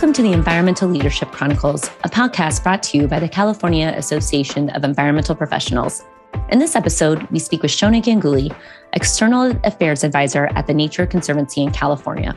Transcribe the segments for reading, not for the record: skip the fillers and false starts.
Welcome to the Environmental Leadership Chronicles, a podcast brought to you by the California Association of Environmental Professionals. In this episode, we speak with Shona Ganguly, External Affairs Advisor at the Nature Conservancy in California.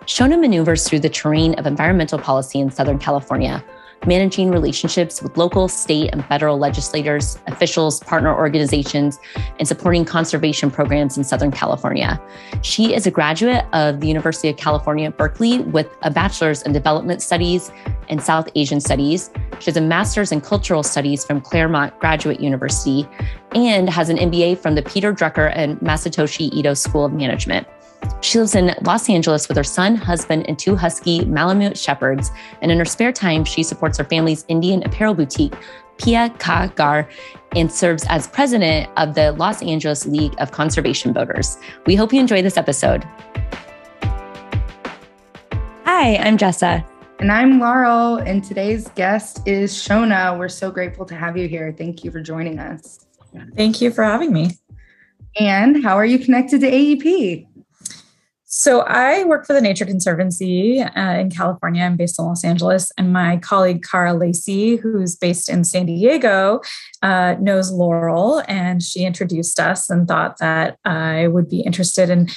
Shona maneuvers through the terrain of environmental policy in Southern California, managing relationships with local, state, and federal legislators, officials, partner organizations, and supporting conservation programs in Southern California. She is a graduate of the University of California, Berkeley, with a bachelor's in development studies and South Asian studies. She has a master's in cultural studies from Claremont Graduate University and has an MBA from the Peter Drucker and Masatoshi School of Management. She lives in Los Angeles with her son, husband, and two Husky-Malamute-Shepherds. And in her spare time, she supports her family's Indian apparel boutique, Pia Ka Ghar, and serves as president of the Los Angeles League of Conservation Voters. We hope you enjoy this episode. Hi, I'm Jessa. And I'm Laurel, and today's guest is Shona. We're so grateful to have you here. Thank you for joining us. Thank you for having me. And how are you connected to AEP? So I work for the Nature Conservancy in California. I'm based in Los Angeles, and my colleague Cara Lacey, who's based in San Diego, knows Laurel, and she introduced us and thought that I would be interested in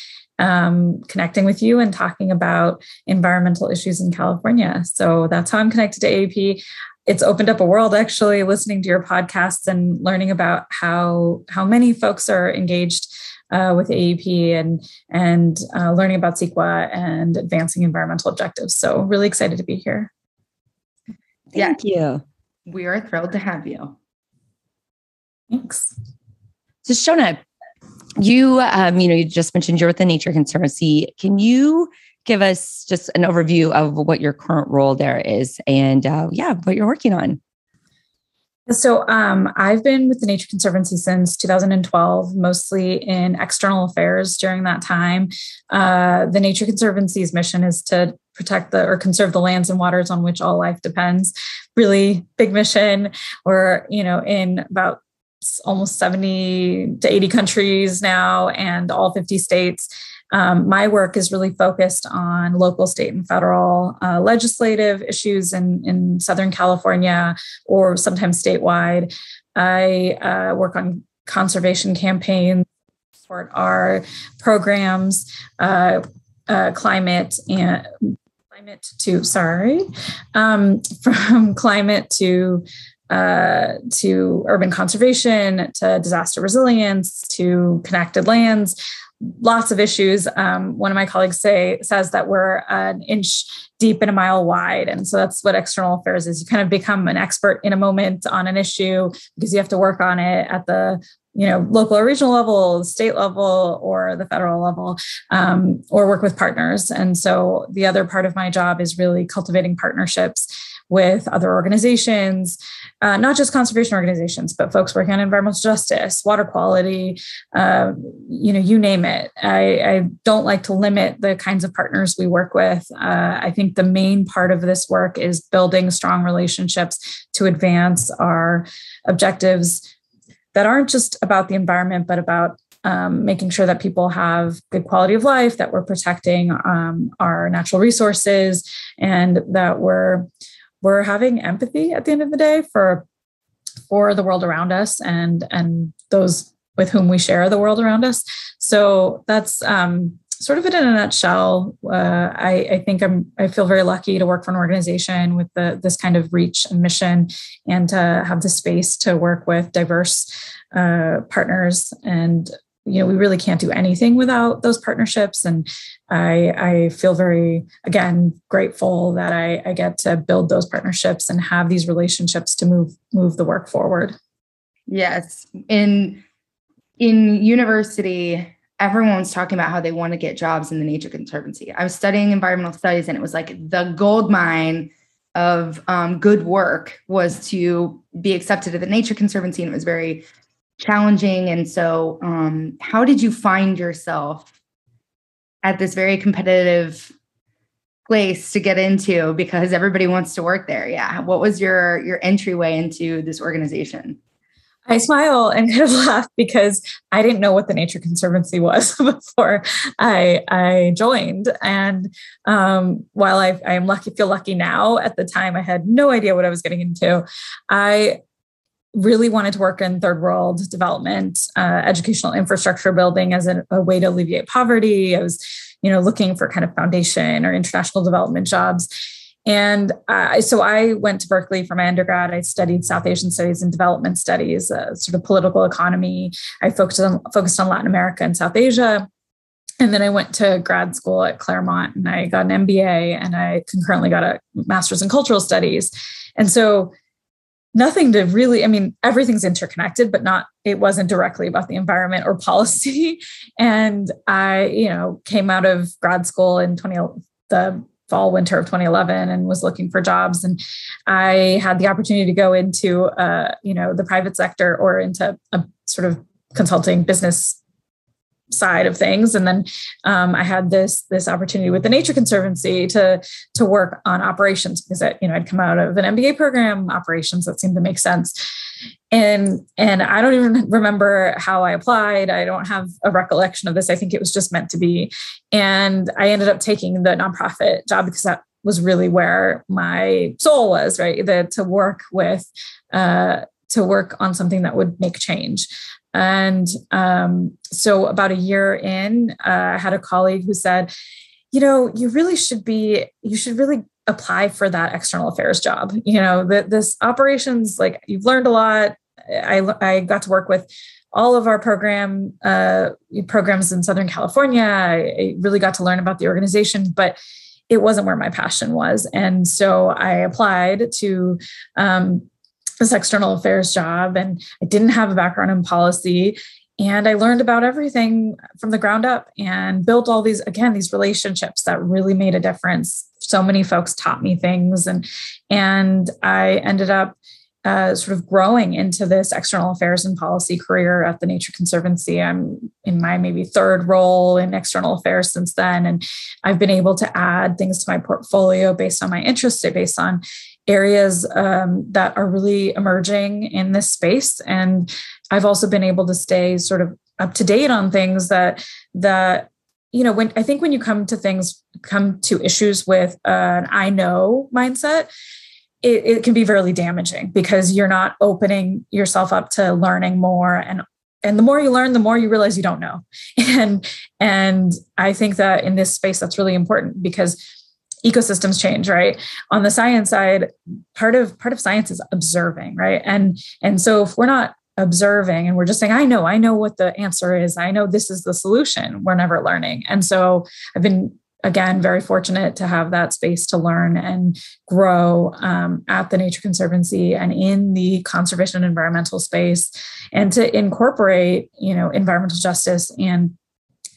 connecting with you and talking about environmental issues in California. So that's how I'm connected to AEP. It's opened up a world, actually, listening to your podcasts and learning about how many folks are engaged with AEP and learning about CEQA and advancing environmental objectives. So really excited to be here. Thank you. We are thrilled to have you. Thanks. So Shona, you just mentioned you're with the Nature Conservancy. Can you give us just an overview of what your current role there is and what you're working on? So I've been with the Nature Conservancy since 2012, mostly in external affairs during that time. The Nature Conservancy's mission is to protect or conserve the lands and waters on which all life depends. Really big mission. We're, in about almost 70 to 80 countries now and all 50 states. My work is really focused on local, state, and federal legislative issues in Southern California or sometimes statewide. I work on conservation campaigns, support our programs, from climate to urban conservation, to disaster resilience, to connected lands. Lots of issues. One of my colleagues says that we're an inch deep and a mile wide. And so that's what external affairs is. You kind of become an expert in a moment on an issue because you have to work on it at the local or regional level, state level, or the federal level, or work with partners. And so the other part of my job is really cultivating partnerships with other organizations, not just conservation organizations, but folks working on environmental justice, water quality, you name it. I don't like to limit the kinds of partners we work with. I think the main part of this work is building strong relationships to advance our objectives that aren't just about the environment, but about making sure that people have good quality of life, that we're protecting our natural resources, and that we're having empathy at the end of the day for the world around us and those with whom we share the world around us. So that's sort of it in a nutshell. I think I feel very lucky to work for an organization with this kind of reach and mission, and to have the space to work with diverse partners. And we really can't do anything without those partnerships. And I feel very, again, grateful that I get to build those partnerships and have these relationships to move the work forward. Yes. In university, everyone's talking about how they want to get jobs in the Nature Conservancy. I was studying environmental studies, and it was like the gold mine of good work was to be accepted at the Nature Conservancy, and it was very challenging. And so how did you find yourself at this very competitive place to get into, because everybody wants to work there? Yeah. What was your entryway into this organization? I smile and kind of laugh because I didn't know what the Nature Conservancy was before I joined. And while I am feel lucky now, at the time I had no idea what I was getting into. I really wanted to work in third world development, educational infrastructure building as a way to alleviate poverty. I was, looking for kind of foundation or international development jobs. And so I went to Berkeley for my undergrad. I studied South Asian studies and development studies, sort of political economy. I focused on Latin America and South Asia. And then I went to grad school at Claremont and I got an MBA, and I concurrently got a master's in cultural studies. And so nothing to really, everything's interconnected, but it wasn't directly about the environment or policy. And I, came out of grad school in the fall, winter of 2011 and was looking for jobs. And I had the opportunity to go into, the private sector or into a sort of consulting business side of things. And then I had this opportunity with the Nature Conservancy to work on operations because I'd come out of an MBA program, operations, that seemed to make sense. And I don't even remember how I applied. I don't have a recollection of this. I think it was just meant to be. And I ended up taking the nonprofit job because that was really where my soul was, right? To work on something that would make change. And so about a year in, I had a colleague who said, you should really apply for that external affairs job. This operations, like, you've learned a lot. I got to work with all of our programs in Southern California. I really got to learn about the organization, but it wasn't where my passion was. And so I applied to this external affairs job, and I didn't have a background in policy. And I learned about everything from the ground up and built all these relationships that really made a difference. So many folks taught me things, and I ended up sort of growing into this external affairs and policy career at the Nature Conservancy. I'm in my maybe third role in external affairs since then. And I've been able to add things to my portfolio based on my interests, based on areas that are really emerging in this space. And I've also been able to stay sort of up to date on things that when you come to issues with an I know mindset, it can be really damaging because you're not opening yourself up to learning more. And the more you learn, the more you realize you don't know. And I think that in this space, that's really important because ecosystems change, right? On the science side, part of science is observing, right? And so if we're not observing and we're just saying, I know what the answer is, I know this is the solution, we're never learning. And so I've been, again, very fortunate to have that space to learn and grow at the Nature Conservancy and in the conservation and environmental space, and to incorporate, environmental justice and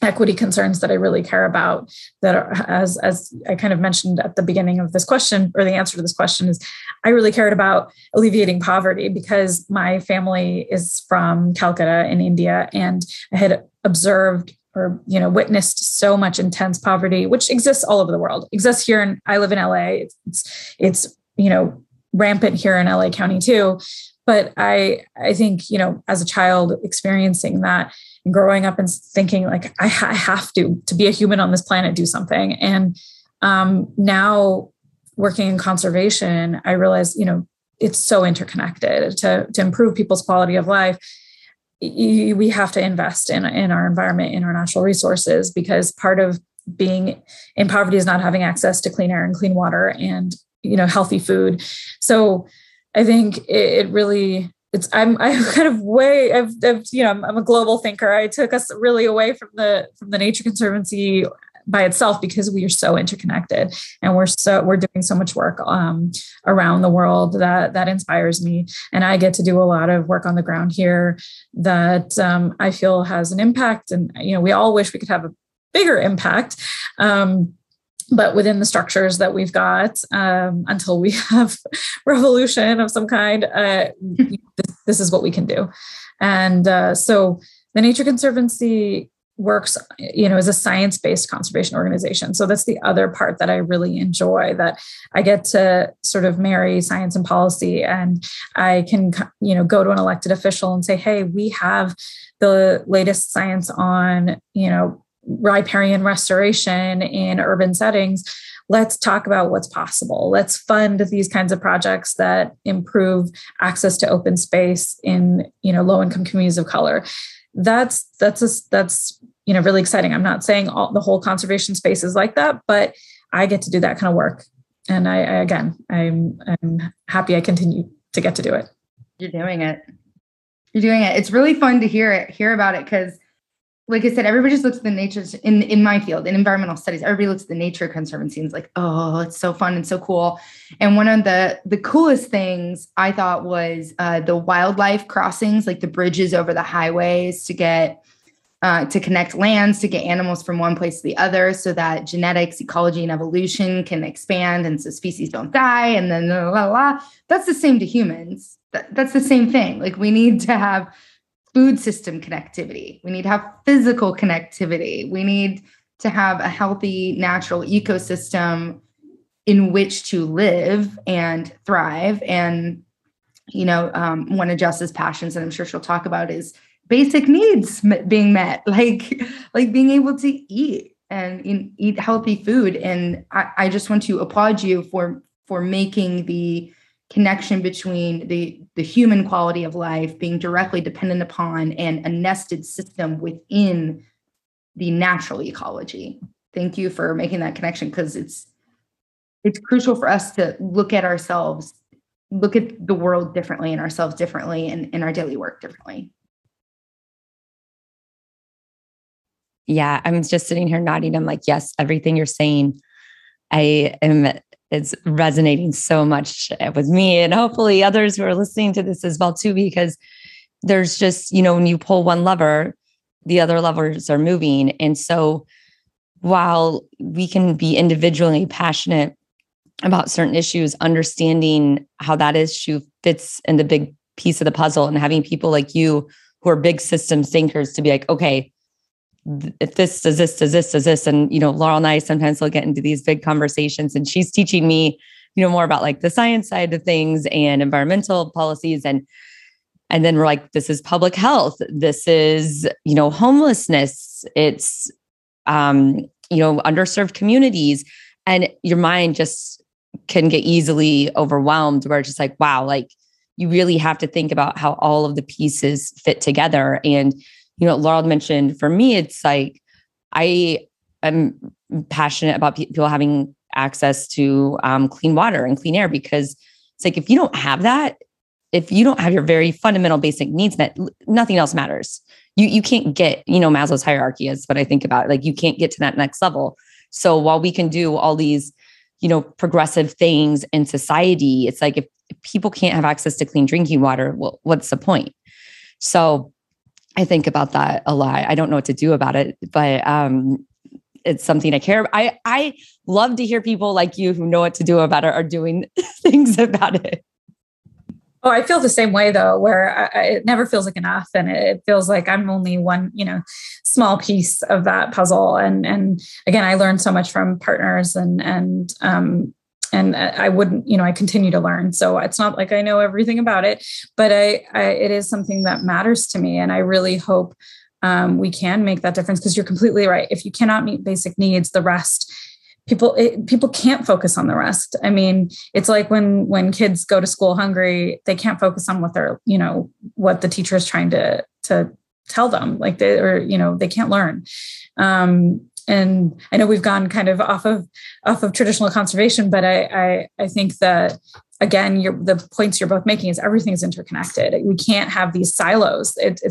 equity concerns that I really care about, that are, as I kind of mentioned at the beginning of this question, or the answer to this question, is I really cared about alleviating poverty because my family is from Calcutta in India, and I had observed or witnessed so much intense poverty, which exists all over the world. Exists here, I live in LA. It's rampant here in LA County too. But I think as a child experiencing that, and growing up and thinking like, I have to be a human on this planet, do something. And now working in conservation, I realize, it's so interconnected. To improve people's quality of life, we have to invest in our environment, in our natural resources, because part of being in poverty is not having access to clean air and clean water and, healthy food. So I think it really, I'm a global thinker. I took us really away from the Nature Conservancy by itself because we are so interconnected and we're doing so much work around the world that inspires me. And I get to do a lot of work on the ground here that I feel has an impact. And, we all wish we could have a bigger impact. But within the structures that we've got, until we have revolution of some kind, this is what we can do. And so the Nature Conservancy works, as a science-based conservation organization. So that's the other part that I really enjoy, that I get to sort of marry science and policy, and I can, go to an elected official and say, hey, we have the latest science on, riparian restoration in urban settings. Let's talk about what's possible. Let's fund these kinds of projects that improve access to open space in, low-income communities of color. That's really exciting. I'm not saying the whole conservation space is like that, but I get to do that kind of work. And I'm happy I continue to get to do it. You're doing it. It's really fun to hear about it. Cause like I said, everybody just looks at the nature in my field, in environmental studies, everybody looks at the Nature Conservancy and is like, oh, it's so fun and so cool. And one of the coolest things I thought was the wildlife crossings, like the bridges over the highways to get to connect lands, to get animals from one place to the other so that genetics, ecology, and evolution can expand and so species don't die. And then that's the same to humans. That's the same thing. Like we need to have food system connectivity. We need to have physical connectivity. We need to have a healthy natural ecosystem in which to live and thrive. And, one of Jess's passions, and I'm sure she'll talk about, is basic needs being met, like being able to eat and eat healthy food. And I just want to applaud you for making the connection between the human quality of life being directly dependent upon and a nested system within the natural ecology. Thank you for making that connection, because it's crucial for us to look at ourselves, look at the world differently and ourselves differently and in our daily work differently. Yeah, I'm just sitting here nodding. I'm like, yes, everything you're saying, it's resonating so much with me, and hopefully others who are listening to this as well too, because there's just, when you pull one lever, the other levers are moving. And so while we can be individually passionate about certain issues, understanding how that issue fits in the big piece of the puzzle, and having people like you who are big systems thinkers to be like, okay, if this does this, does this, does this. And, Laurel and I sometimes will get into these big conversations, and she's teaching me, more about like the science side of things and environmental policies. And then we're like, this is public health. This is, homelessness. It's, underserved communities. And your mind just can get easily overwhelmed, where it's just like, wow, like you really have to think about how all of the pieces fit together. And Laurel mentioned, for me, it's like, I am passionate about people having access to clean water and clean air, because it's like, if you don't have that, if you don't have your very fundamental basic needs met, nothing else matters. You can't get, Maslow's hierarchy is what I think about. Like you can't get to that next level. So while we can do all these, progressive things in society, it's like, if people can't have access to clean drinking water, well, what's the point? So I think about that a lot. I don't know what to do about it, but it's something I care about. I love to hear people like you who know what to do about it are doing things about it. Oh, I feel the same way though, where it never feels like enough. And it feels like I'm only one, small piece of that puzzle. And again, I learned so much from partners and I wouldn't, I continue to learn. So it's not like I know everything about it, but it is something that matters to me. And I really hope we can make that difference, because you're completely right. If you cannot meet basic needs, the rest, people can't focus on the rest. I mean, it's like when kids go to school hungry, they can't focus on what they're, what the teacher is trying to tell them, like they can't learn. And I know we've gone kind of off of traditional conservation, but I think that, again, the points you're both making is everything is interconnected. We can't have these silos. It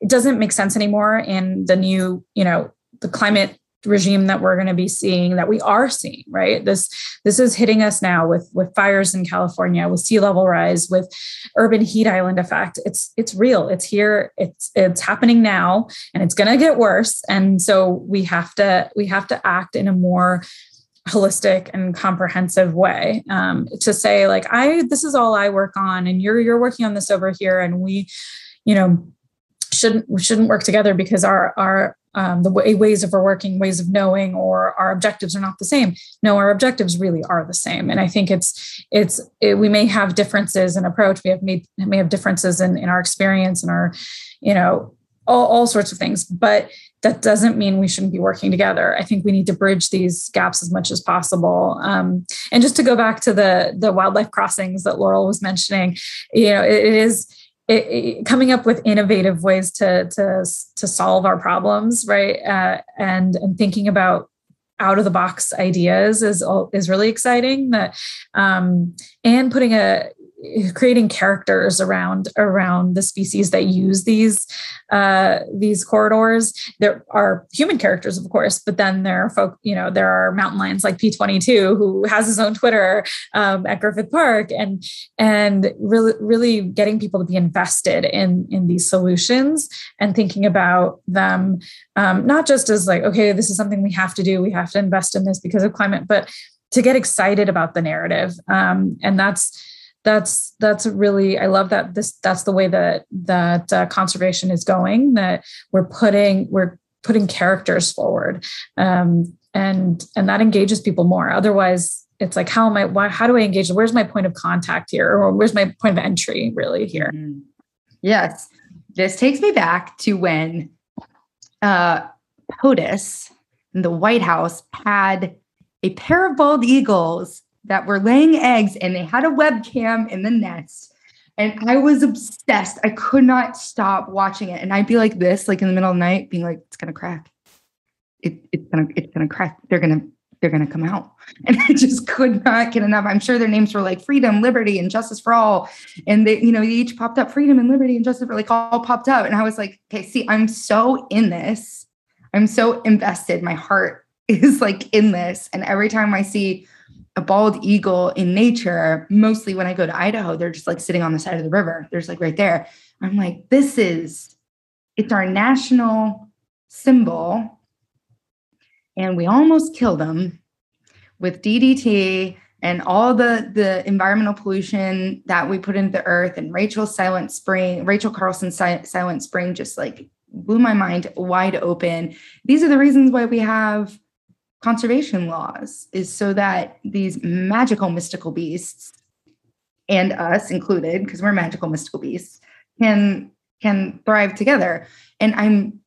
doesn't make sense anymore in the new, the climate regime that we're going to be seeing, that we are seeing, right? This is hitting us now with fires in California, with sea level rise, with urban heat island effect. It's real. It's here. It's happening now, and it's going to get worse. And so we have to act in a more holistic and comprehensive way, to say like, this is all I work on, and you're working on this over here, and we shouldn't work together, because our ways of our working, ways of knowing, or our objectives are not the same. No, our objectives really are the same. And I think we may have differences in approach. We may have differences in our experience and our, all sorts of things, but that doesn't mean we shouldn't be working together. I think we need to bridge these gaps as much as possible. And just to go back to the wildlife crossings that Laurel was mentioning, it is coming up with innovative ways to solve our problems, right? And thinking about out of the box ideas is really exciting. That and creating characters around the species that use these corridors. There are human characters, of course, but then there are mountain lions like P22 who has his own Twitter at Griffith Park, and really getting people to be invested in these solutions and thinking about them not just as like, okay, this is something we have to do, we have to invest in this because of climate, but to get excited about the narrative. And that's really, I love that that's the way that conservation is going, that we're putting characters forward. And that engages people more. Otherwise it's like, how do I engage? Where's my point of contact here? Or where's my point of entry really here? Mm-hmm. Yes. This takes me back to when POTUS in the White House had a pair of bald eagles that were laying eggs, and they had a webcam in the nest. And I was obsessed. I could not stop watching it. And I'd be like this, like in the middle of the night, being like, it's going to crack. It's going to crack. They're going to come out. And I just could not get enough. I'm sure their names were like freedom, liberty, and justice for all. And they each popped up, freedom and liberty and justice for like all popped up. And I was like, okay, see, I'm so in this. I'm so invested. My heart is like in this. And every time I see a bald eagle in nature, mostly when I go to Idaho, they're just like sitting on the side of the river. They're just like right there. I'm like, it's our national symbol. And we almost killed them with DDT and all the environmental pollution that we put into the earth. And Rachel Carlson's Silent Spring just like blew my mind wide open. These are the reasons why we have conservation laws, is so that these magical mystical beasts, and us included, because we're magical mystical beasts, can thrive together. And I'm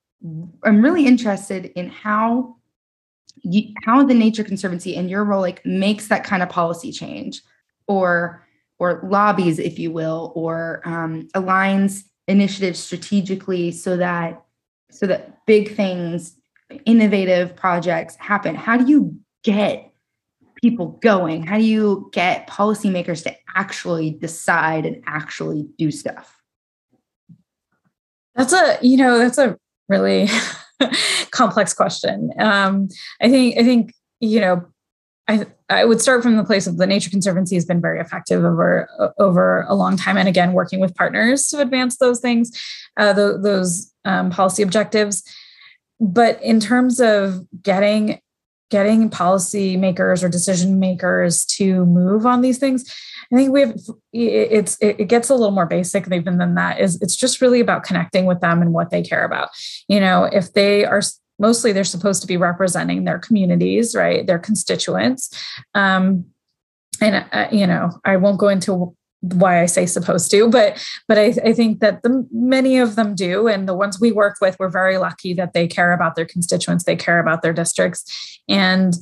really interested in how the Nature Conservancy and your role like makes that kind of policy change, or lobbies, if you will, or aligns initiatives strategically so that big things, innovative projects happen. How do you get people going? How do you get policymakers to actually decide and actually do stuff? That's a really complex question. I think I would start from the place of the Nature Conservancy has been very effective over a long time. And again, working with partners to advance those things, those policy objectives. But in terms of getting policymakers or decision makers to move on these things, I think it gets a little more basic even than that. It's just really about connecting with them and what they care about. If they are mostly, they're supposed to be representing their communities, right? Their constituents. I won't go into why I say supposed to, but I think that many of them do. And the ones we work with, we're very lucky that they care about their constituents, they care about their districts. And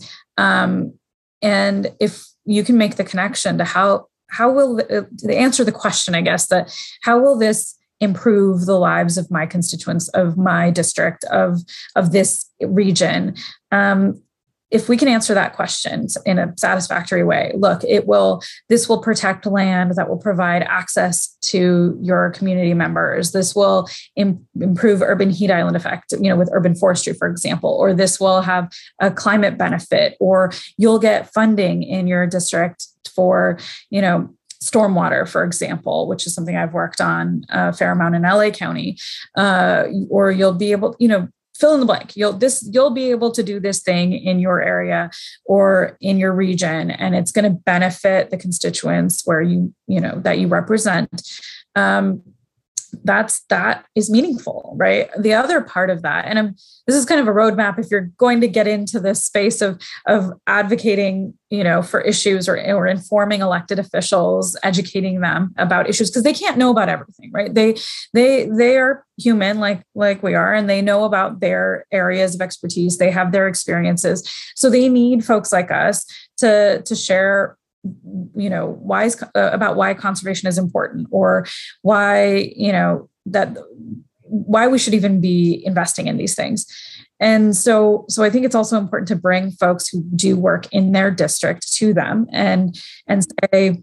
if you can make the connection to how will they answer the question, I guess, that how will this improve the lives of my constituents, of my district, of this region? If we can answer that question in a satisfactory way, look, this will protect land that will provide access to your community members. This will improve urban heat island effect, with urban forestry, for example, or this will have a climate benefit, or you'll get funding in your district for, stormwater, for example, which is something I've worked on a fair amount in LA County, or you'll be able, fill in the blank. You'll be able to do this thing in your area or in your region, and it's going to benefit the constituents where that you represent. that is meaningful, right? The other part of that, and this is kind of a roadmap if you're going to get into this space of advocating, for issues or informing elected officials, educating them about issues, because they can't know about everything, right? They are human like we are, and they know about their areas of expertise. They have their experiences, so they need folks like us to share about why conservation is important, or why we should even be investing in these things. And so I think it's also important to bring folks who do work in their district to them and say,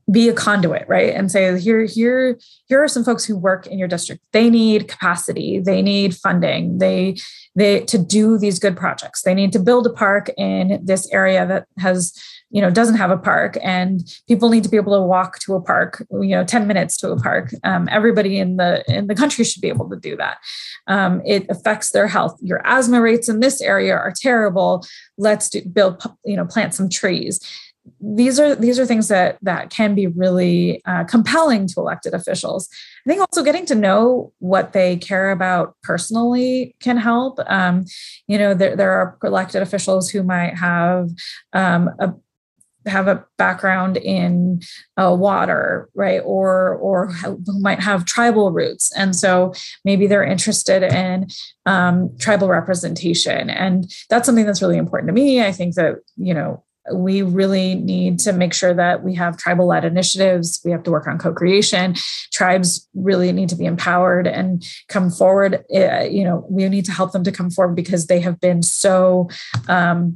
be a conduit, right? And say, here are some folks who work in your district. They need capacity. They need funding. They to do these good projects. They need to build a park in this area that doesn't have a park, and people need to be able to walk to a park, 10 minutes to a park. Everybody in the country should be able to do that. It affects their health. Your asthma rates in this area are terrible. Let's plant some trees. These are things that can be really compelling to elected officials. I think also getting to know what they care about personally can help. There are elected officials who might have a background in water, right? Or who might have tribal roots. And so maybe they're interested in tribal representation. And that's something that's really important to me. I think that, we really need to make sure that we have tribal-led initiatives. We have to work on co-creation. Tribes really need to be empowered and come forward. We need to help them to come forward because they have been so, there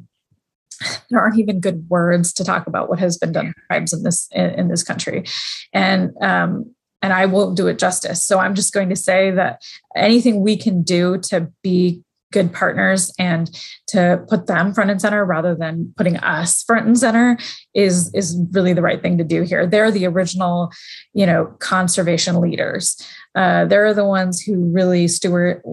aren't even good words to talk about what has been done to tribes in this country. And I won't do it justice. So I'm just going to say that anything we can do to be good partners and to put them front and center rather than putting us front and center is really the right thing to do here. They're the original, conservation leaders. They're the ones who really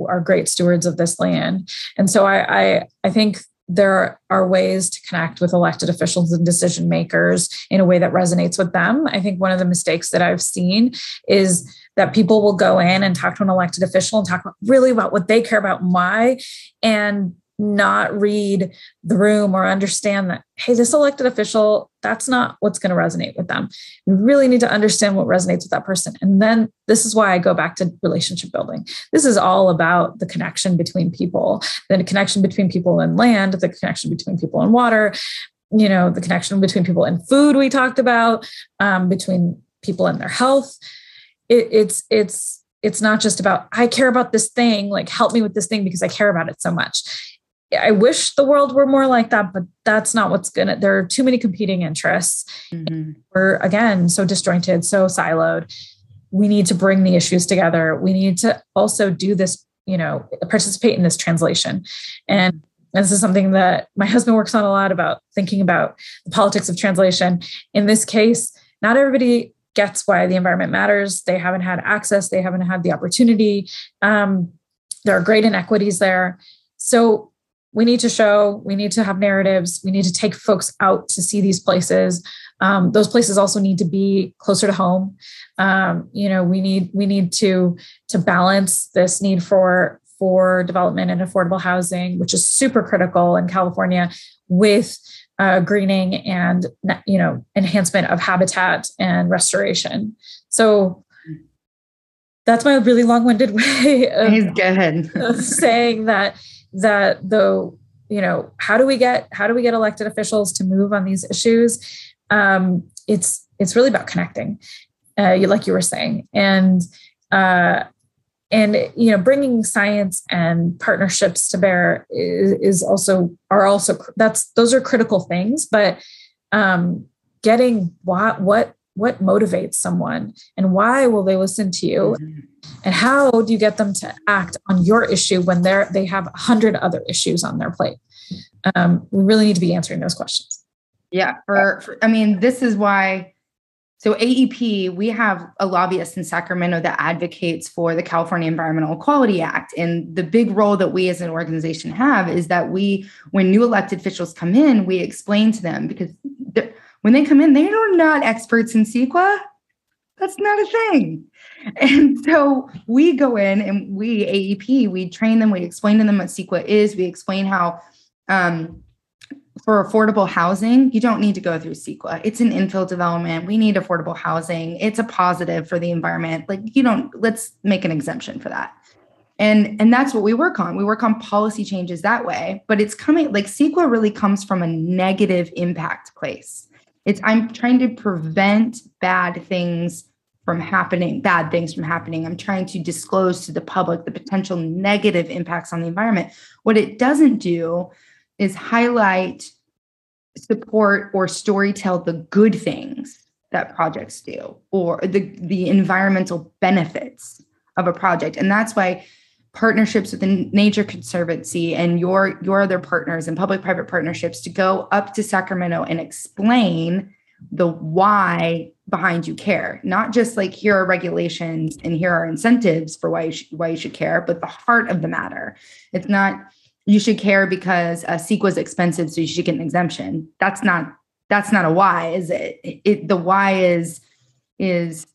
are great stewards of this land. And so I think there are ways to connect with elected officials and decision makers in a way that resonates with them. I think one of the mistakes that I've seen is that people will go in and talk to an elected official and talk really about what they care about and why, and not read the room or understand that, hey, this elected official, that's not what's going to resonate with them. We really need to understand what resonates with that person. And then this is why I go back to relationship building. This is all about the connection between people, the connection between people and land, the connection between people and water, the connection between people and food we talked about, between people and their health. It's not just about, I care about this thing, like help me with this thing because I care about it so much. I wish the world were more like that, but that's not there are too many competing interests. Mm-hmm. We're, again, so disjointed, so siloed. We need to bring the issues together. We need to also do this, participate in this translation. And this is something that my husband works on a lot, about thinking about the politics of translation. In this case, not everybody gets why the environment matters. They haven't had access. They haven't had the opportunity. There are great inequities there. So we need to have narratives. We need to take folks out to see these places. Those places also need to be closer to home. We need to balance this need for development and affordable housing, which is super critical in California, with greening and, enhancement of habitat and restoration. So that's my really long-winded way of saying that how do we get elected officials to move on these issues? It's really about connecting, like you were saying, and bringing science and partnerships to bear those are critical things. But getting what motivates someone and why will they listen to you, mm-hmm. and how do you get them to act on your issue when they have 100 other issues on their plate? We really need to be answering those questions. Yeah. This is why. So AEP, we have a lobbyist in Sacramento that advocates for the California Environmental Quality Act. And the big role that we as an organization have is that when new elected officials come in, we explain to them, because when they come in, they are not experts in CEQA. That's not a thing. And so we go in and we, AEP, we train them, we explain to them what CEQA is. We explain how for affordable housing, you don't need to go through CEQA. It's an infill development. We need affordable housing. It's a positive for the environment. Like, let's make an exemption for that. And that's what we work on. We work on policy changes that way, but it's coming, like CEQA really comes from a negative impact place. I'm trying to prevent bad things from happening. I'm trying to disclose to the public the potential negative impacts on the environment. What it doesn't do is highlight, support, or storytell the good things that projects do, or the environmental benefits of a project. And that's why partnerships with the Nature Conservancy and your other partners and public-private partnerships to go up to Sacramento and explain the why behind you care, not just like here are regulations and here are incentives for why you should care, but the heart of the matter. It's not you should care because CEQA is expensive, so you should get an exemption. That's not a why, is it? The why is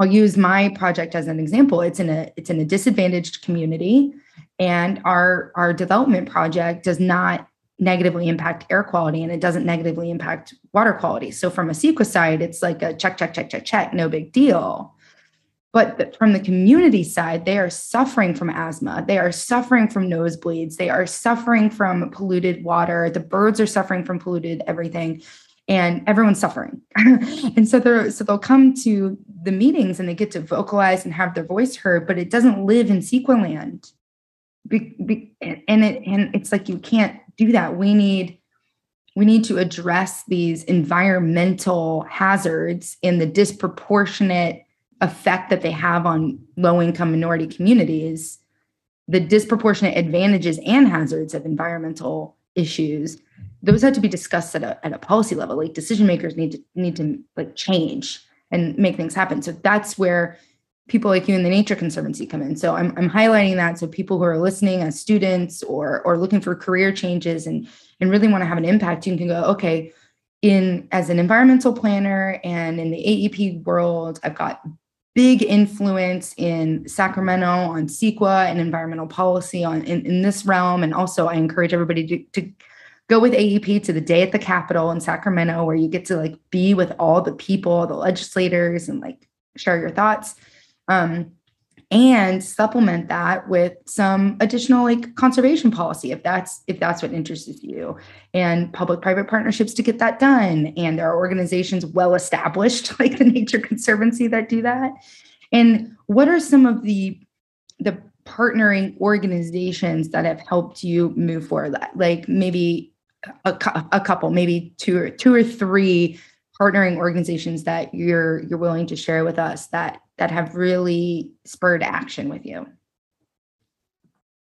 I'll use my project as an example. It's in a disadvantaged community, and our development project does not negatively impact air quality, and it doesn't negatively impact water quality. So from a CEQA side, it's like a check, no big deal. But from the community side, they are suffering from asthma. They are suffering from nosebleeds. They are suffering from polluted water. The birds are suffering from polluted everything. And everyone's suffering. And so they'll come to the meetings and they get to vocalize and have their voice heard, but it doesn't live in CEQA land. And it's like, you can't do that. We need to address these environmental hazards and the disproportionate effect that they have on low-income minority communities, the disproportionate advantages and hazards of environmental issues. Those have to be discussed at a policy level. Like, decision makers need to like change and make things happen. So that's where people like you in the Nature Conservancy come in. So I'm highlighting that so people who are listening as students or looking for career changes and really want to have an impact, you can go, okay, as an environmental planner and in the AEP world, I've got big influence in Sacramento on CEQA and environmental policy in this realm. And also I encourage everybody to go with AEP to the day at the Capitol in Sacramento, where you get to like be with all the people, the legislators, and like share your thoughts, and supplement that with some additional like conservation policy, if that's what interests you, and public-private partnerships to get that done. And there are organizations well established like the Nature Conservancy that do that. And what are some of the partnering organizations that have helped you move forward? Like maybe a couple, maybe two or three partnering organizations that you're willing to share with us that have really spurred action with you.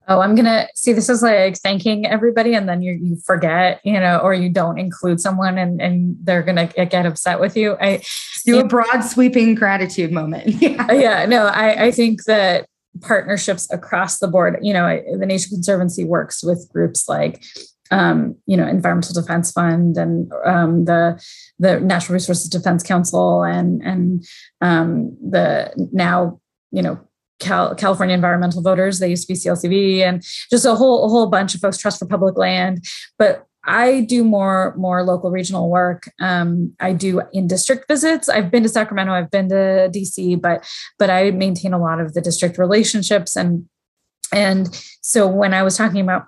Oh, I'm going to see, this is like thanking everybody, and then you forget, or you don't include someone and they're going to get upset with you. Do a broad sweeping gratitude moment. Yeah. No, I think that partnerships across the board, the Nature Conservancy works with groups like Environmental Defense Fund and the Natural Resources Defense Council and the now, California Environmental Voters. They used to be CLCV, and just a whole bunch of folks, Trust for Public Land. But I do more local regional work. I do in-district visits. I've been to Sacramento, I've been to DC, but I maintain a lot of the district relationships. And so when I was talking about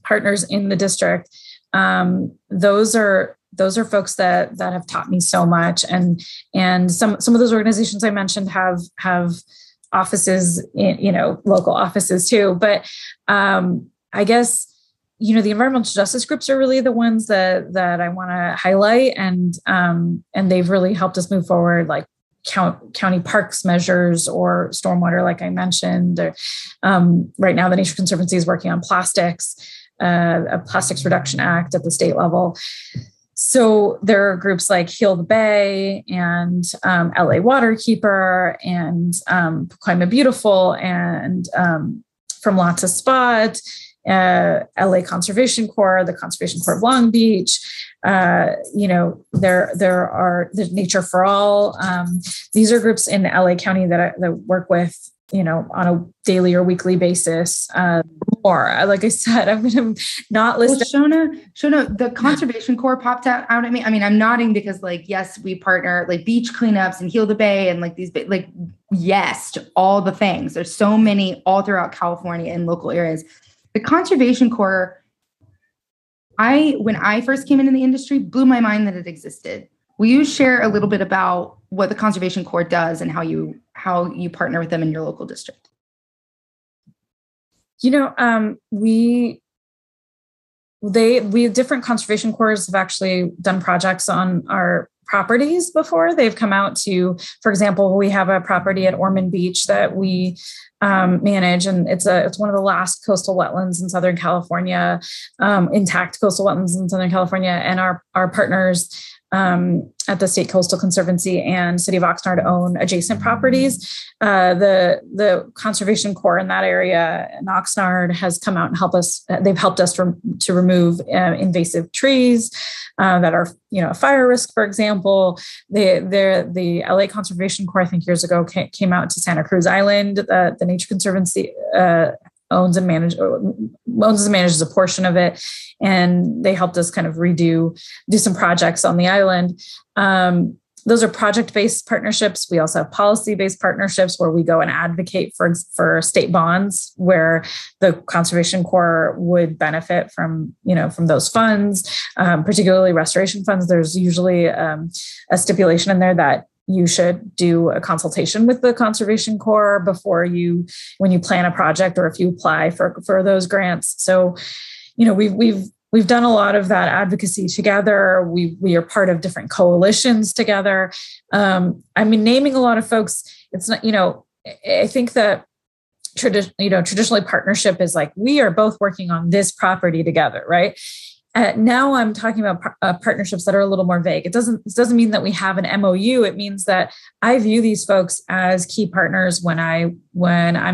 partners in the district, those are folks that have taught me so much. And some of those organizations I mentioned have offices, local offices too. But I guess, the environmental justice groups are really the ones that I want to highlight. And they've really helped us move forward, like county parks measures or stormwater, like I mentioned. Right now, the Nature Conservancy is working on plastics, a Plastics Reduction Act at the state level. So there are groups like Heal the Bay and LA Waterkeeper and Climate Beautiful and From Lot to Spot LA Conservation Corps, the Conservation Corps of Long Beach. There are the Nature for All. These are groups in LA County that work with, on a daily or weekly basis. More, like I said, I'm going to not list. Well, Shona, the Conservation Corps popped out at me. I mean, I'm nodding because, yes, we partner like beach cleanups and Heal the Bay and these, yes, to all the things. There's so many all throughout California and local areas. The Conservation Corps, when I first came into the industry, blew my mind that it existed. Will you share a little bit about what the Conservation Corps does and how you partner with them in your local district? We different conservation corps have actually done projects on our properties before. They've come out to, for example, we have a property at Ormond Beach that we manage, and it's one of the last coastal wetlands in Southern California, intact coastal wetlands in Southern California, and our partners at the State Coastal Conservancy and City of Oxnard own adjacent properties. The Conservation Corps in that area in Oxnard has come out and helped us. They've helped us to remove invasive trees that are, a fire risk, for example. The LA Conservation Corps, I think years ago, came out to Santa Cruz Island. The Nature Conservancy owns and manages a portion of it. And they helped us kind of do some projects on the island. Those are project-based partnerships. We also have policy-based partnerships where we go and advocate for state bonds, where the Conservation Corps would benefit from those funds, particularly restoration funds. There's usually a stipulation in there that you should do a consultation with the Conservation Corps when you plan a project or if you apply for those grants. So, we've done a lot of that advocacy together. We are part of different coalitions together. Naming a lot of folks, it's not, I think that traditionally partnership is we are both working on this property together, right? Now I'm talking about partnerships that are a little more vague. It doesn't mean that we have an MOU. It means that I view these folks as key partners when I'm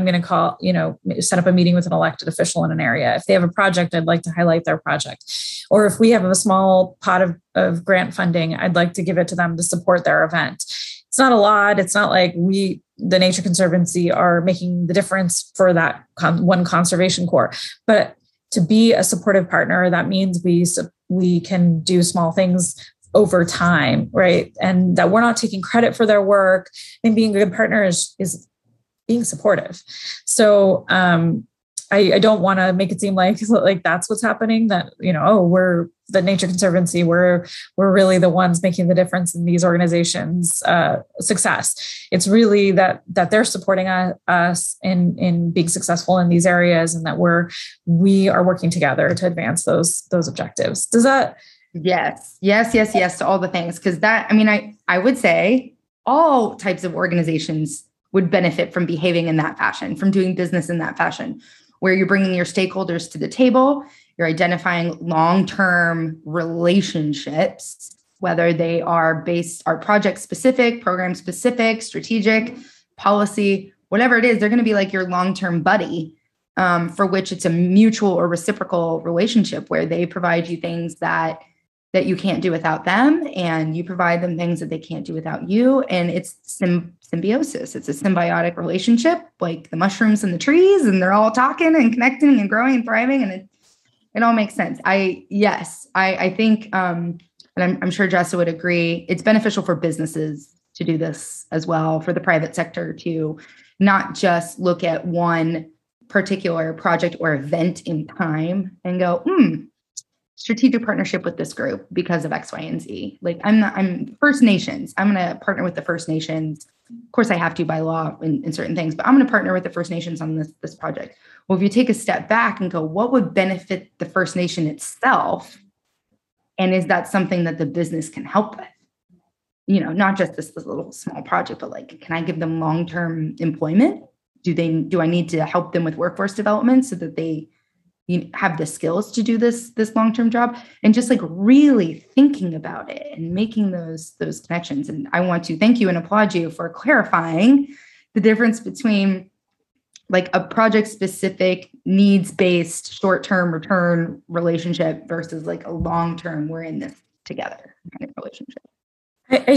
going to set up a meeting with an elected official in an area. If they have a project, I'd like to highlight their project. Or if we have a small pot of grant funding, I'd like to give it to them to support their event. It's not a lot. It's not like the Nature Conservancy, are making the difference for that one conservation corps. But to be a supportive partner, that means we can do small things over time, right? And that we're not taking credit for their work. And being a good partner is being supportive. So I don't want to make it seem like that's what's happening, that, we're the Nature Conservancy, we're really the ones making the difference in these organizations' success. It's really that they're supporting us in being successful in these areas, and that we are working together to advance those objectives. Does that? Yes to all the things. Because I would say all types of organizations would benefit from behaving in that fashion, from doing business in that fashion, where you're bringing your stakeholders to the table. You're identifying long-term relationships, whether they are project specific, program specific, strategic, policy, whatever it is. They're going to be like your long-term buddy, for which it's a mutual or reciprocal relationship where they provide you things that you can't do without them, and you provide them things that they can't do without you. And it's symbiosis. It's a symbiotic relationship, like the mushrooms and the trees, and they're all talking and connecting and growing and thriving, and it all makes sense. I think, and I'm sure Jessa would agree, it's beneficial for businesses to do this as well, for the private sector to not just look at one particular project or event in time and go, strategic partnership with this group because of X, Y, and Z. I'm First Nations. I'm going to partner with the First Nations. Of course, I have to by law in certain things, but I'm going to partner with the First Nations on this project. Well, if you take a step back and go, what would benefit the First Nation itself? And is that something that the business can help with? Not just this little small project, but can I give them long-term employment? Do I need to help them with workforce development so that they have the skills to do this long-term job? And just really thinking about it and making those connections. And I want to thank you and applaud you for clarifying the difference between like a project specific needs based short-term return relationship versus like a long-term we're in this together kind of relationship. I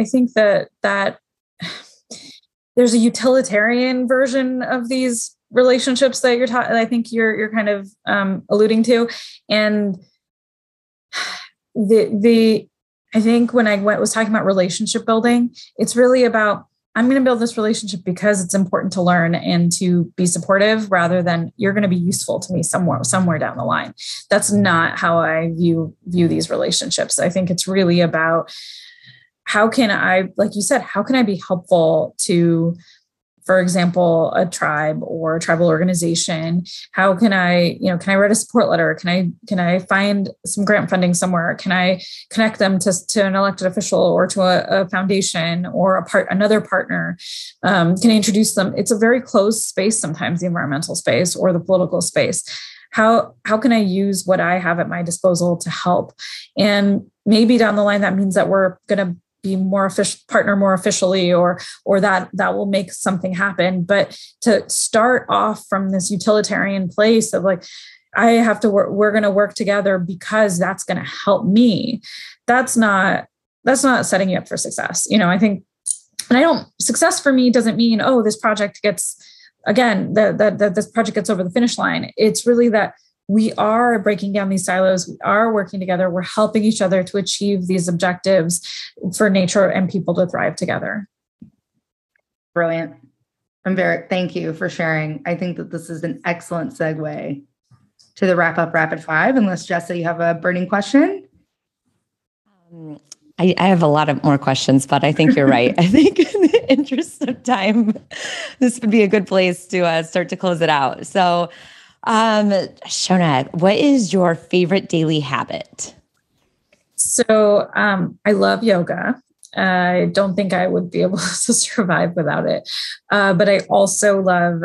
think that there's a utilitarian version of these relationships that I think you're kind of alluding to. And I think when I was talking about relationship building, it's really about, I'm going to build this relationship because it's important to learn and to be supportive rather than you're going to be useful to me somewhere down the line. That's not how I view these relationships. I think it's really about how can I, like you said, how can I be helpful to, for example, a tribe or a tribal organization? How can I write a support letter? Can I find some grant funding somewhere? Can I connect them to an elected official or to a foundation or another partner? Can I introduce them? It's a very closed space sometimes, the environmental space or the political space. How can I use what I have at my disposal to help? And maybe down the line, that means that we're going to be partner more officially, or that will make something happen. But to start off from this utilitarian place of like, I have to work, we're going to work together because that's going to help me. That's not setting you up for success. I think, and success for me doesn't mean, this project gets, again, that this project gets over the finish line. It's really that we are breaking down these silos. We are working together. We're helping each other to achieve these objectives for nature and people to thrive together. Brilliant. Thank you for sharing. I think that this is an excellent segue to the wrap up rapid five, unless Jessa, you have a burning question. I have a lot of more questions, but I think you're right. I think in the interest of time, this would be a good place to start to close it out. So, Shona, what is your favorite daily habit? So I love yoga. I don't think I would be able to survive without it. But I also love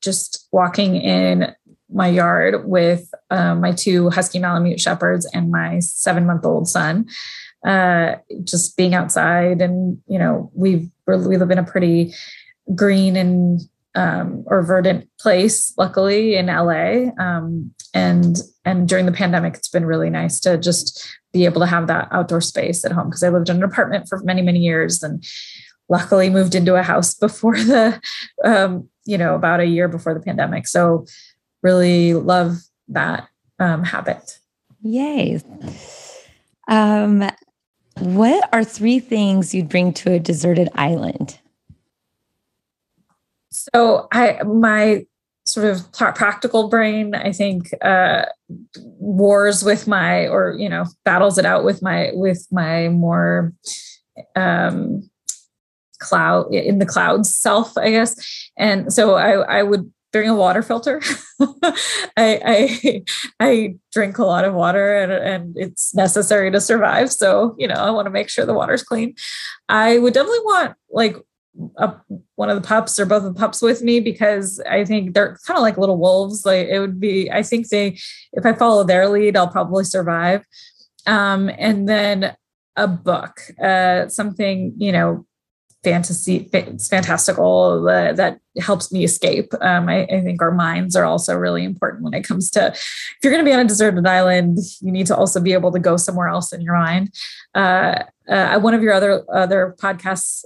just walking in my yard with my 2 Husky-Malamute-Shepherds and my 7-month-old son. Just being outside, and we live in a pretty green and or verdant place, luckily in LA. And during the pandemic, it's been really nice to just be able to have that outdoor space at home, because I lived in an apartment for many, many years and luckily moved into a house before about a year before the pandemic. So really love that habit. Yay. What are 3 things you'd bring to a deserted island? So my sort of practical brain, I think, battles it out with my more in the clouds self, I guess. And so I would bring a water filter. I drink a lot of water and it's necessary to survive. So, I want to make sure the water's clean. I would definitely want one of the pups or both of the pups with me, because I think they're kind of like little wolves. Like it would be, I think if I follow their lead, I'll probably survive. And then a book, something, fantastical that helps me escape. I think our minds are also really important when it comes to, if you're going to be on a deserted island, you need to also be able to go somewhere else in your mind. One of your other podcasts,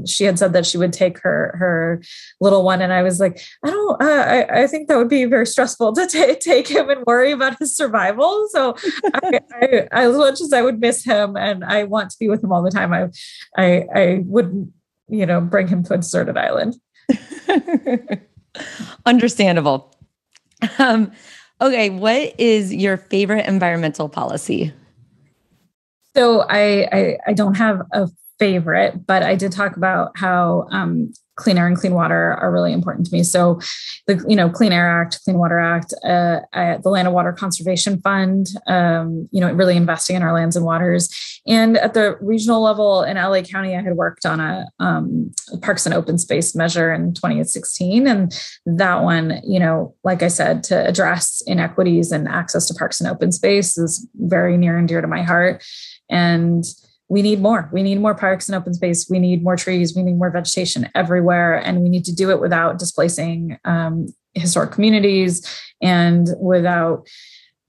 she had said that she would take her little one. And I was like, I think that would be very stressful to take him and worry about his survival. So I, as much as I would miss him and I want to be with him all the time, I wouldn't, bring him to a deserted island. Understandable. Okay. What is your favorite environmental policy? So I don't have a favorite, but I did talk about how clean air and clean water are really important to me. So the Clean Air Act, Clean Water Act, the Land and Water Conservation Fund, really investing in our lands and waters. And at the regional level in LA County, I had worked on a Parks and Open Space measure in 2016. And that one, like I said, to address inequities and access to parks and open space is very near and dear to my heart. And we need more. We need more parks and open space. We need more trees. We need more vegetation everywhere. And we need to do it without displacing historic communities and without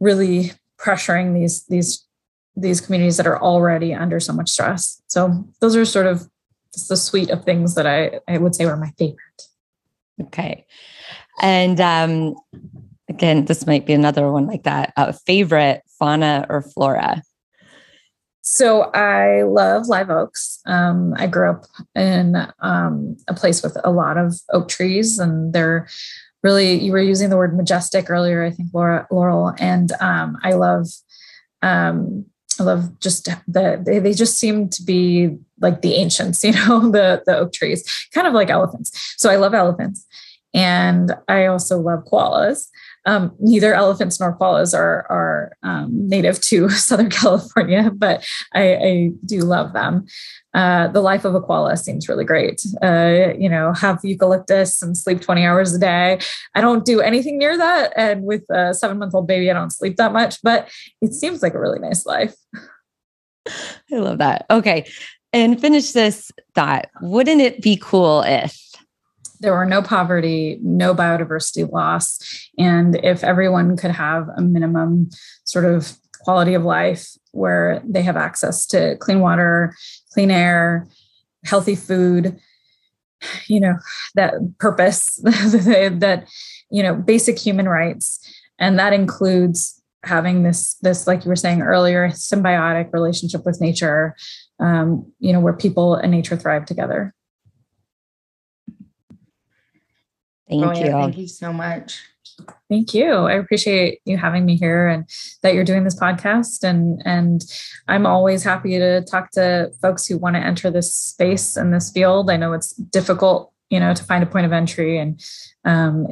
really pressuring these communities that are already under so much stress. So those are sort of just the suite of things that I would say were my favorite. Okay. And again, this might be another one like that. Favorite fauna or flora? So I love live oaks. I grew up in a place with a lot of oak trees, and they're really, you were using the word majestic earlier, I think, Laurel. And I love just they just seem to be like the ancients, the oak trees, kind of like elephants. So I love elephants. And I also love koalas. Neither elephants nor koalas are native to Southern California, but I do love them. The life of a koala seems really great. Have eucalyptus and sleep 20 hours a day. I don't do anything near that. And with a 7-month-old baby, I don't sleep that much, but it seems like a really nice life. I love that. Okay. And finish this thought. Wouldn't it be cool if there were no poverty, no biodiversity loss, and if everyone could have a minimum sort of quality of life where they have access to clean water, clean air, healthy food, that purpose, that, basic human rights. And that includes having this, like you were saying earlier, symbiotic relationship with nature, where people and nature thrive together. Thank you. Thank you so much. Thank you. I appreciate you having me here and that you're doing this podcast. And I'm always happy to talk to folks who want to enter this space and this field. I know it's difficult, to find a point of entry, and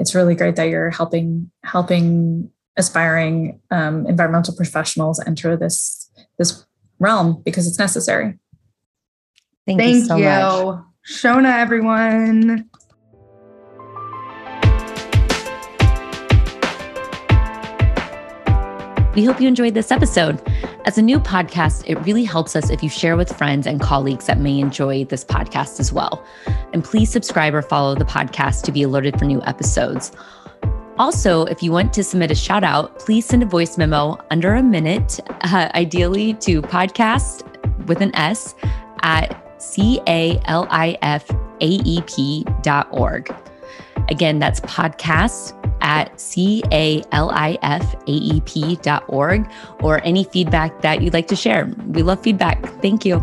it's really great that you're helping aspiring environmental professionals enter this realm, because it's necessary. Thank you so much. Shona, everyone. We hope you enjoyed this episode. As a new podcast, it really helps us if you share with friends and colleagues that may enjoy this podcast as well. And please subscribe or follow the podcast to be alerted for new episodes. Also, if you want to submit a shout out, please send a voice memo under a minute, ideally to podcast with an S at CALIFAEP.org. Again, that's podcast at CALIFAEP.org, or any feedback that you'd like to share. We love feedback. Thank you.